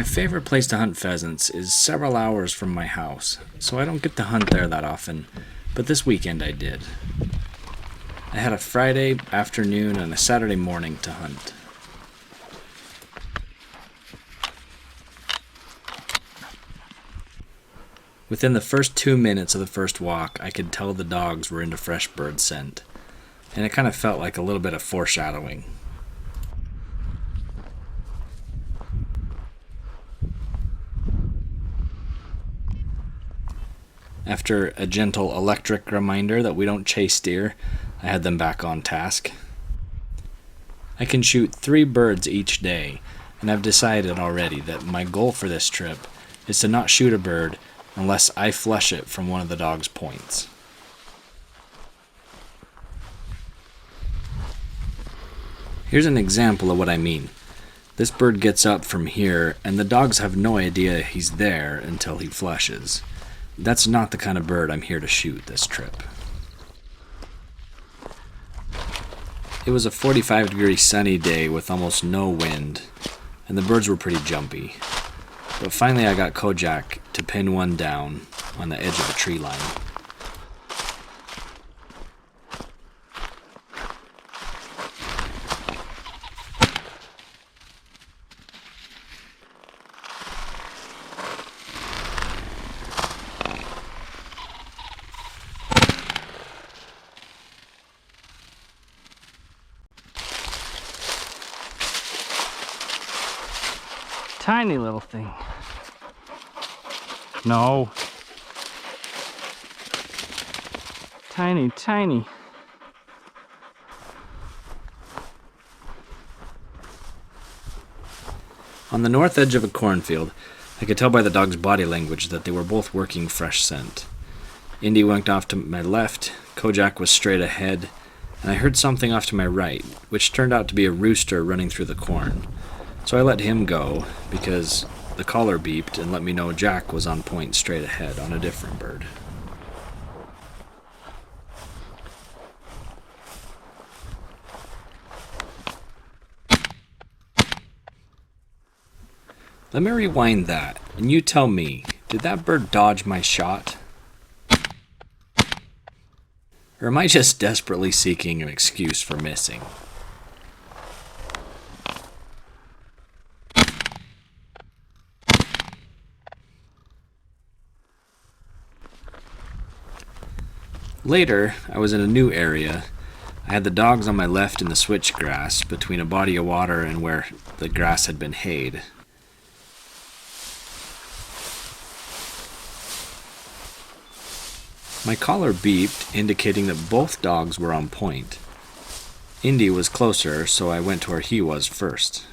My favorite place to hunt pheasants is several hours from my house, so I don't get to hunt there that often, but this weekend I did. I had a Friday afternoon and a Saturday morning to hunt. Within the first 2 minutes of the first walk, I could tell the dogs were into fresh bird scent, and it kind of felt like a little bit of foreshadowing. After a gentle electric reminder that we don't chase deer, I had them back on task. I can shoot 3 birds each day, and I've decided already that my goal for this trip is to not shoot a bird unless I flush it from one of the dog's points. Here's an example of what I mean. This bird gets up from here, and the dogs have no idea he's there until he flushes. That's not the kind of bird I'm here to shoot this trip. It was a 45-degree sunny day with almost no wind, and the birds were pretty jumpy. But finally I got Kojak to pin one down on the edge of a tree line. Tiny little thing. No. Tiny, tiny. On the north edge of a cornfield, I could tell by the dog's body language that they were both working fresh scent. Indy went off to my left, Kojak was straight ahead, and I heard something off to my right, which turned out to be a rooster running through the corn. So I let him go, because the collar beeped and let me know Jack was on point straight ahead on a different bird. Let me rewind that, and you tell me, did that bird dodge my shot? Or am I just desperately seeking an excuse for missing? Later, I was in a new area. I had the dogs on my left in the switchgrass between a body of water and where the grass had been hayed. My collar beeped, indicating that both dogs were on point. Indy was closer, so I went to where he was first.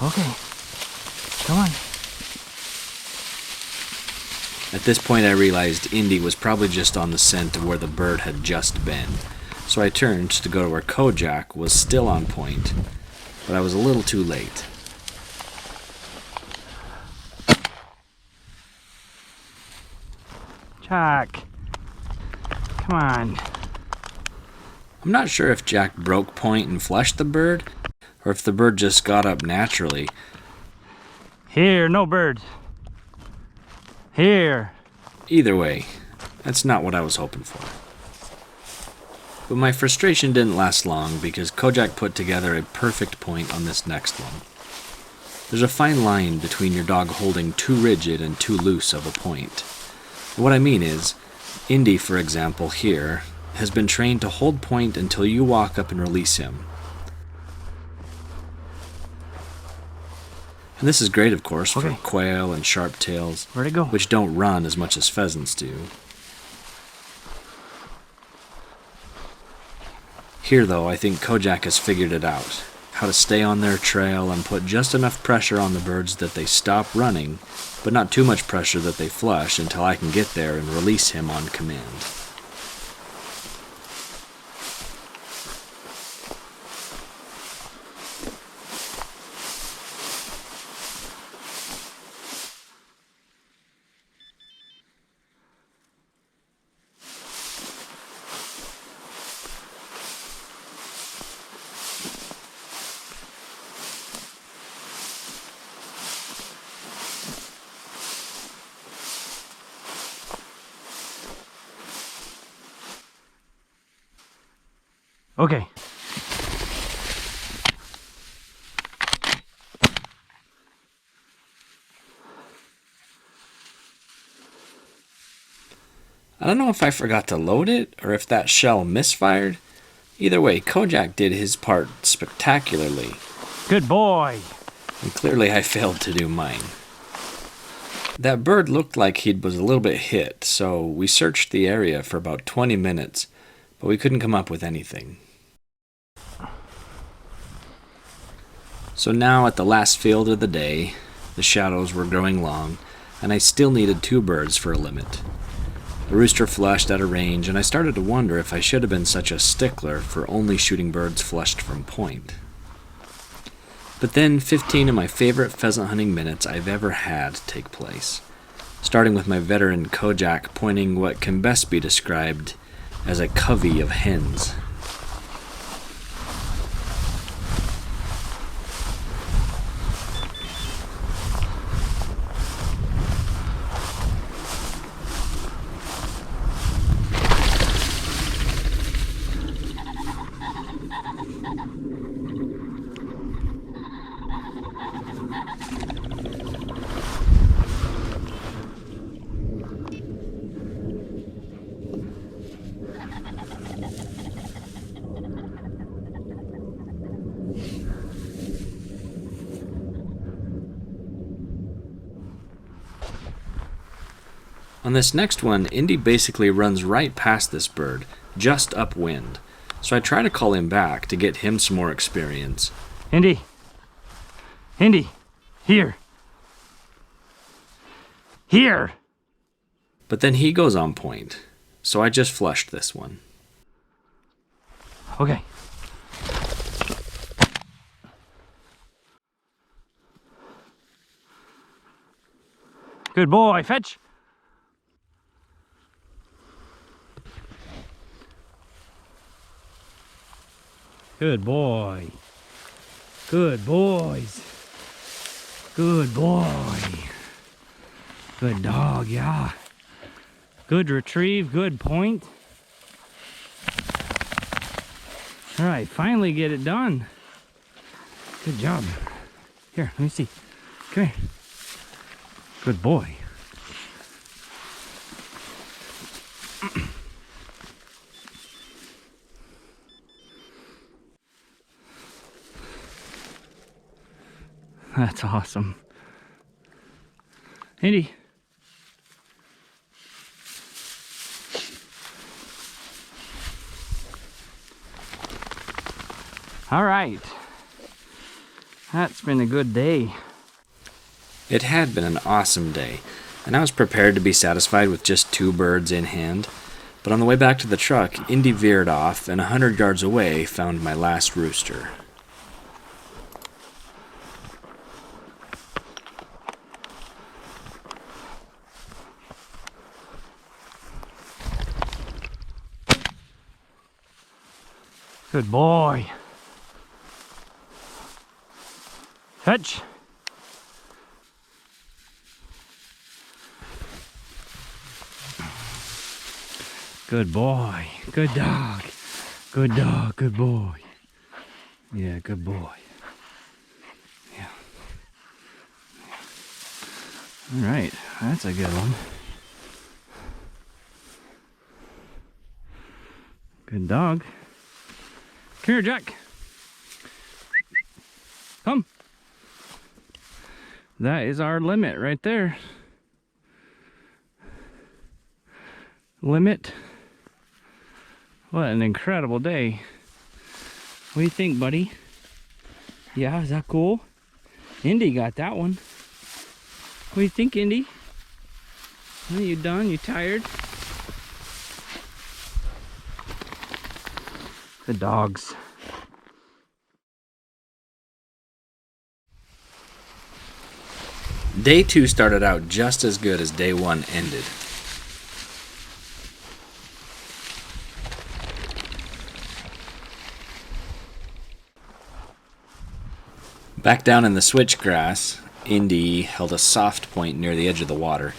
Okay, come on. At this point I realized Indy was probably just on the scent of where the bird had just been, so I turned to go to where Kojak was still on point, but I was a little too late. Jack, come on. I'm not sure if Jack broke point and flushed the bird, or if the bird just got up naturally. Here, no birds. Here. Either way, that's not what I was hoping for. But my frustration didn't last long because Kojak put together a perfect point on this next one. There's a fine line between your dog holding too rigid and too loose of a point. And what I mean is, Indy, for example, here, has been trained to hold point until you walk up and release him. And this is great, of course, for quail and sharp-tails, Where'd it go? which don't run as much as pheasants do. Here, though, I think Kojak has figured it out, how to stay on their trail and put just enough pressure on the birds that they stop running, but not too much pressure that they flush until I can get there and release him on command. Okay. I don't know if I forgot to load it or if that shell misfired. Either way, Kojak did his part spectacularly, Good boy. and clearly I failed to do mine. That bird looked like he was a little bit hit, so we searched the area for about 20 minutes, but we couldn't come up with anything. So now at the last field of the day, the shadows were growing long, and I still needed 2 birds for a limit. The rooster flushed at a range, and I started to wonder if I should have been such a stickler for only shooting birds flushed from point. But then 15 of my favorite pheasant hunting minutes I've ever had take place, starting with my veteran Kojak pointing what can best be described as a covey of hens. On this next one, Indy basically runs right past this bird, just upwind. So I try to call him back to get him some more experience. Indy. Indy. Here. Here. But then he goes on point, so I just flushed this one. Okay. Good boy. Fetch. Good boy. Good boys. Good boy. Good dog, yeah. Good retrieve, good point. All right, finally get it done. Good job. Here, let me see. Come here. Good boy. That's awesome. Indy. All right. That's been a good day. It had been an awesome day, and I was prepared to be satisfied with just 2 birds in hand. But on the way back to the truck, Indy veered off, and 100 yards away found my last rooster. Good boy. Fetch. Good boy. Good dog. Good dog. Good boy. Yeah, good boy. Yeah. All right. That's a good one. Good dog. Come here, Jack. Come. That is our limit right there. Limit. What an incredible day. What do you think, buddy? Yeah, is that cool? Indy got that one. What do you think, Indy? Are you done? You tired? The dogs. Day 2 started out just as good as day 1 ended. Back down in the switchgrass, Indy held a soft point near the edge of the water.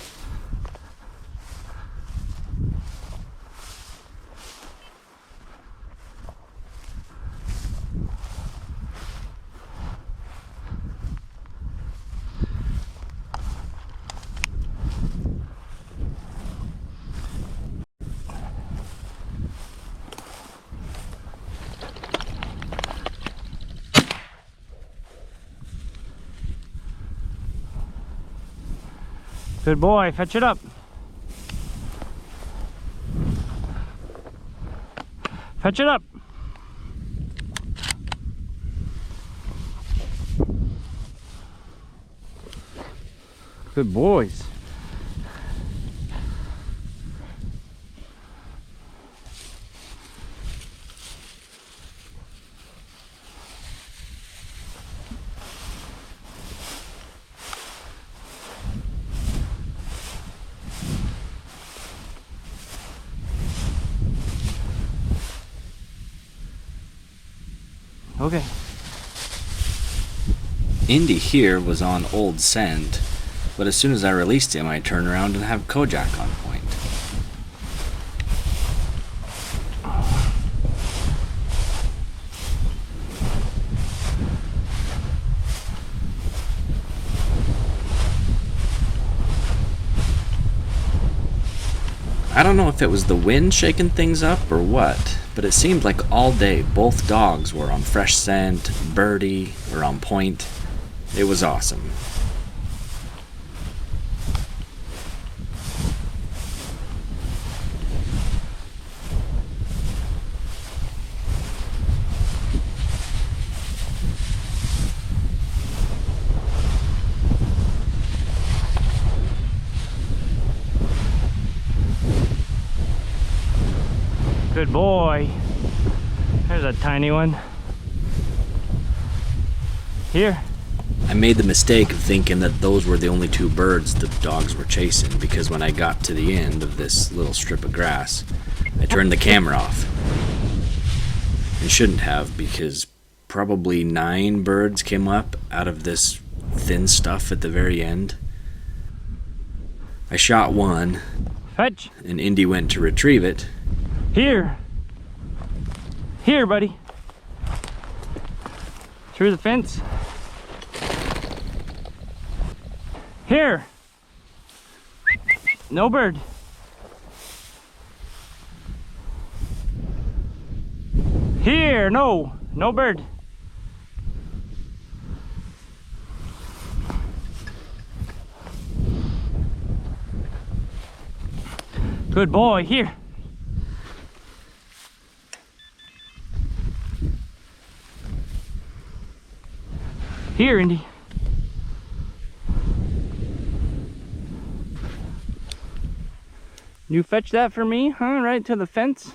Good boy, fetch it up. Fetch it up. Good boys. Okay. Indy here was on old scent, but as soon as I released him, I turned around and have Kojak on point. I don't know if it was the wind shaking things up or what, but it seemed like all day both dogs were on fresh scent, birdie, or on point. It was awesome. Good boy. There's a tiny one. Here. I made the mistake of thinking that those were the only two birds the dogs were chasing, because when I got to the end of this little strip of grass, I turned the camera off. And shouldn't have, because probably 9 birds came up out of this thin stuff at the very end. I shot one, Fetch. and Indy went to retrieve it. Here. Here, buddy. Through the fence. Here. No bird. Here, no. No bird. Good boy, here. Here, Indy. You fetch that for me, huh? Right to the fence?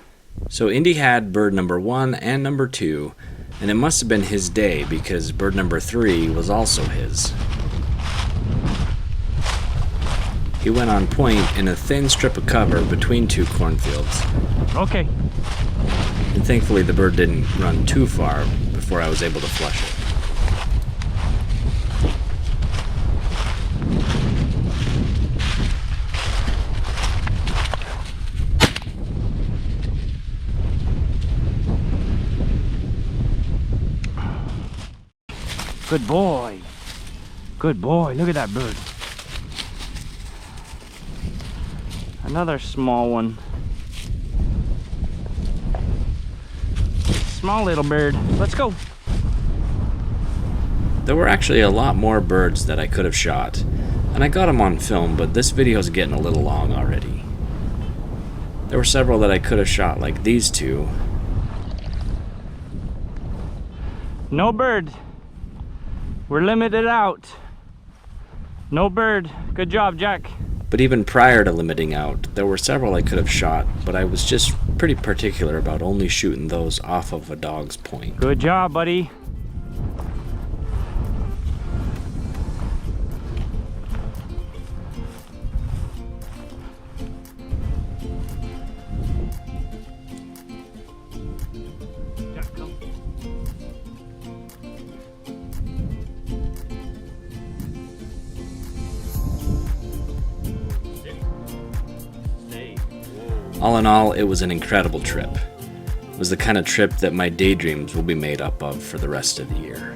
So Indy had bird number 1 and number 2, and it must have been his day because bird number 3 was also his. He went on point in a thin strip of cover between 2 cornfields. Okay. And thankfully the bird didn't run too far before I was able to flush it. Good boy. Good boy. Look at that bird. Another small one. Small little bird. Let's go. There were actually a lot more birds that I could have shot, and I got them on film, but this video is getting a little long already. There were several that I could have shot, like these 2. No bird. We're limited out. No bird. Good job, Jack. But even prior to limiting out, there were several I could have shot, but I was just pretty particular about only shooting those off of a dog's point. Good job, buddy. Jack, come. All in all, it was an incredible trip. It was the kind of trip that my daydreams will be made up of for the rest of the year.